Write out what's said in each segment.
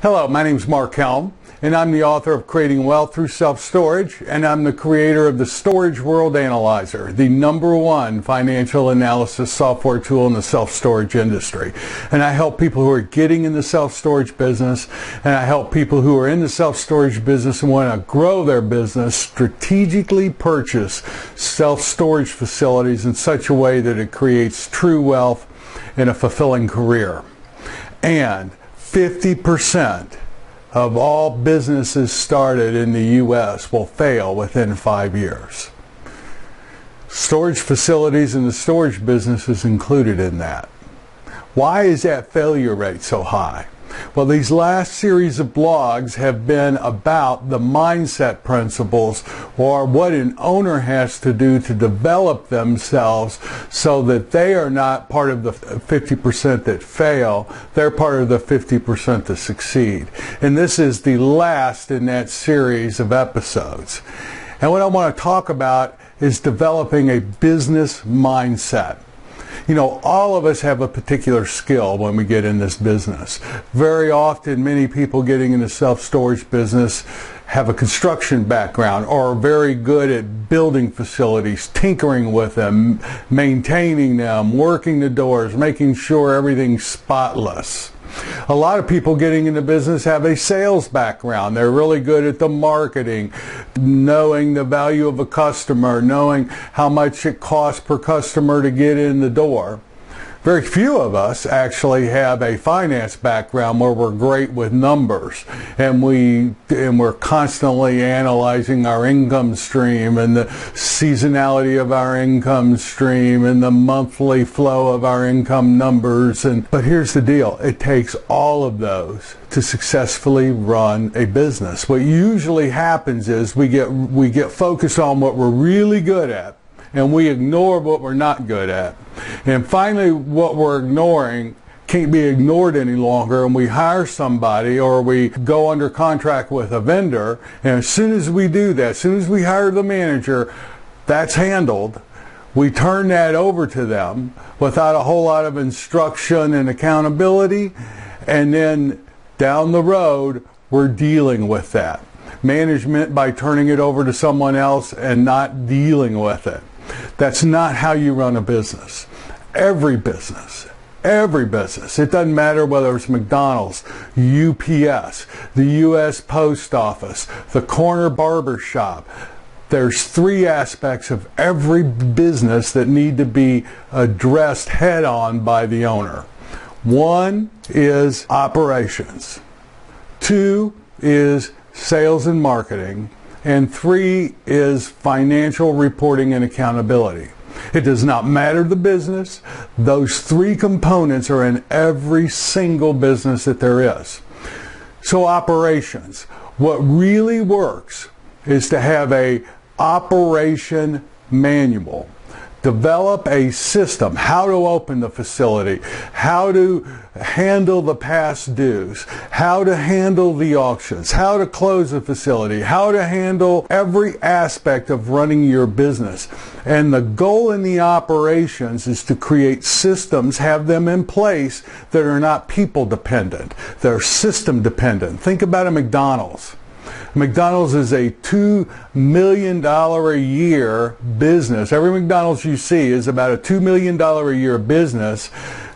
Hello, my name is Mark Helm, and I'm the author of Creating Wealth Through Self-Storage, and I'm the creator of the Storage World Analyzer, the #1 financial analysis software tool in the self-storage industry. And I help people who are getting in the self-storage business, and I help people who are in the self-storage business and want to grow their business strategically purchase self-storage facilities in such a way that it creates true wealth and a fulfilling career. And 50% of all businesses started in the U.S. will fail within 5 years. Storage facilities and the storage business is included in that. Why is that failure rate so high? Well, these last series of blogs have been about the mindset principles, or what an owner has to do to develop themselves so that they are not part of the 50% that fail, they're part of the 50% that succeed. And this is the last in that series of episodes. And what I want to talk about is developing a business mindset. You know, all of us have a particular skill when we get in this business. Very often, many people getting in the self-storage business have a construction background or are very good at building facilities, tinkering with them, maintaining them, working the doors, making sure everything's spotless. A lot of people getting into business have a sales background. They're really good at the marketing, knowing the value of a customer, knowing how much it costs per customer to get in the door. Very few of us actually have a finance background where we're great with numbers and we're constantly analyzing our income stream and the seasonality of our income stream and the monthly flow of our income numbers. But here's the deal. It takes all of those to successfully run a business. What usually happens is we get focused on what we're really good at, and we ignore what we're not good at. And finally, what we're ignoring can't be ignored any longer, and we hire somebody or we go under contract with a vendor, and as soon as we do that, as soon as we hire the manager, that's handled. We turn that over to them without a whole lot of instruction and accountability, and then down the road, we're dealing with that. Management by turning it over to someone else and not dealing with it. That's not how you run a business. Every business, it doesn't matter whether it's McDonald's, UPS, the U.S. Post Office, the corner barber shop. There's 3 aspects of every business that need to be addressed head on by the owner. 1 is operations. 2 is sales and marketing. And 3 is financial reporting and accountability. It does not matter the business. Those 3 components are in every single business that there is. So operations. What really works is to have a operation manual. Develop a system, how to open the facility, how to handle the past dues, how to handle the auctions, how to close the facility, how to handle every aspect of running your business. And the goal in the operations is to create systems, have them in place that are not people dependent, they're system dependent. Think about a McDonald's. McDonald's is a $2 million a year business. Every McDonald's you see is about a $2 million a year business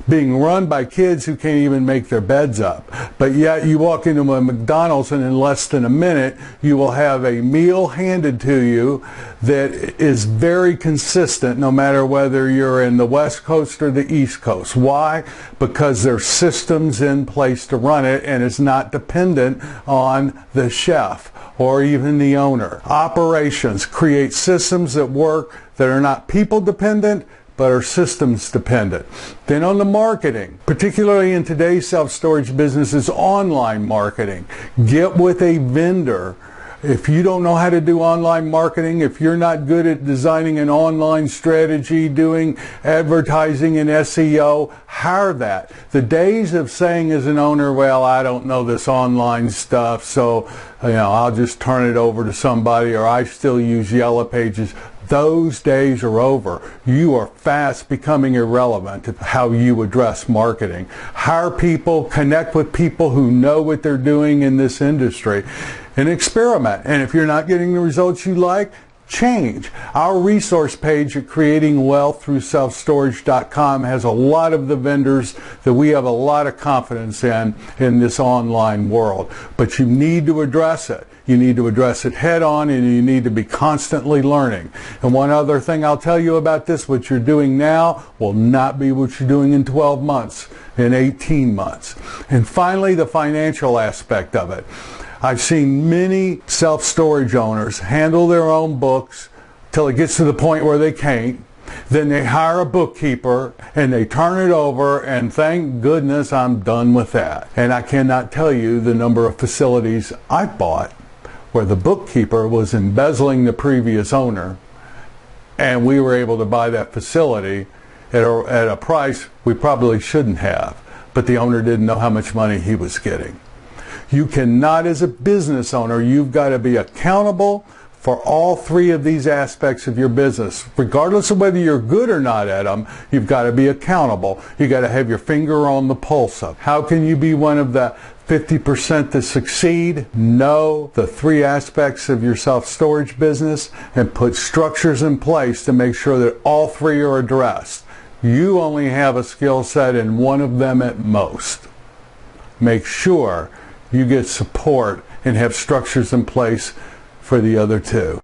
being run by kids who can't even make their beds up. But yet you walk into a McDonald's and in less than a minute you will have a meal handed to you that is very consistent no matter whether you're in the West Coast or the East Coast. Why? Because there's systems in place to run it, and it's not dependent on the chef or even the owner. Operations create systems that work that are not people dependent but are systems dependent. Then on the marketing, particularly in today's self-storage business, is online marketing. Get with a vendor. If you don't know how to do online marketing, if you're not good at designing an online strategy, doing advertising and SEO, hire that. The days of saying as an owner, well, I don't know this online stuff, so I'll just turn it over to somebody, or I still use Yellow Pages. Those days are over. You are fast becoming irrelevant to how you address marketing. Hire people, connect with people who know what they're doing in this industry, and experiment. And if you're not getting the results you like, change. Our resource page at creatingwealththroughselfstorage.com has a lot of the vendors that we have a lot of confidence in this online world. But you need to address it. You need to address it head on, and you need to be constantly learning. And one other thing I'll tell you about this, what you're doing now will not be what you're doing in 12 months, in 18 months. And finally, the financial aspect of it. I've seen many self-storage owners handle their own books till it gets to the point where they can't. Then they hire a bookkeeper and they turn it over, and thank goodness I'm done with that. And I cannot tell you the number of facilities I bought where the bookkeeper was embezzling the previous owner, and we were able to buy that facility at a price we probably shouldn't have, but the owner didn't know how much money he was getting. You cannot, as a business owner, you've got to be accountable for all three of these aspects of your business. Regardless of whether you're good or not at them, you've got to be accountable. You've got to have your finger on the pulse of. How can you be one of the 50% that succeed? Know the three aspects of your self-storage business and put structures in place to make sure that all three are addressed. You only have a skill set in one of them at most. Make sure you get support and have structures in place for the other two.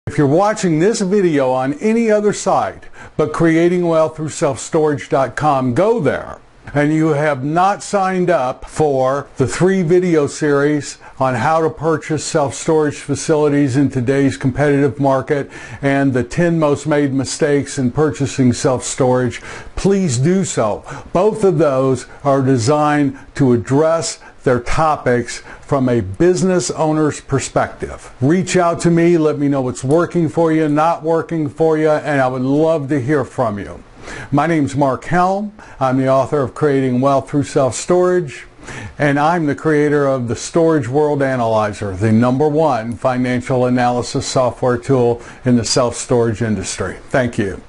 If you're watching this video on any other site but creatingwealththroughselfstorage.com, go there. And you have not signed up for the 3 video series on how to purchase self-storage facilities in today's competitive market and the 10 most made mistakes in purchasing self-storage, please do so. Both of those are designed to address their topics from a business owner's perspective. Reach out to me, let me know what's working for you, not working for you, and I would love to hear from you. My name's Mark Helm. I'm the author of Creating Wealth Through Self-Storage, and I'm the creator of the Storage World Analyzer, the #1 financial analysis software tool in the self-storage industry. Thank you.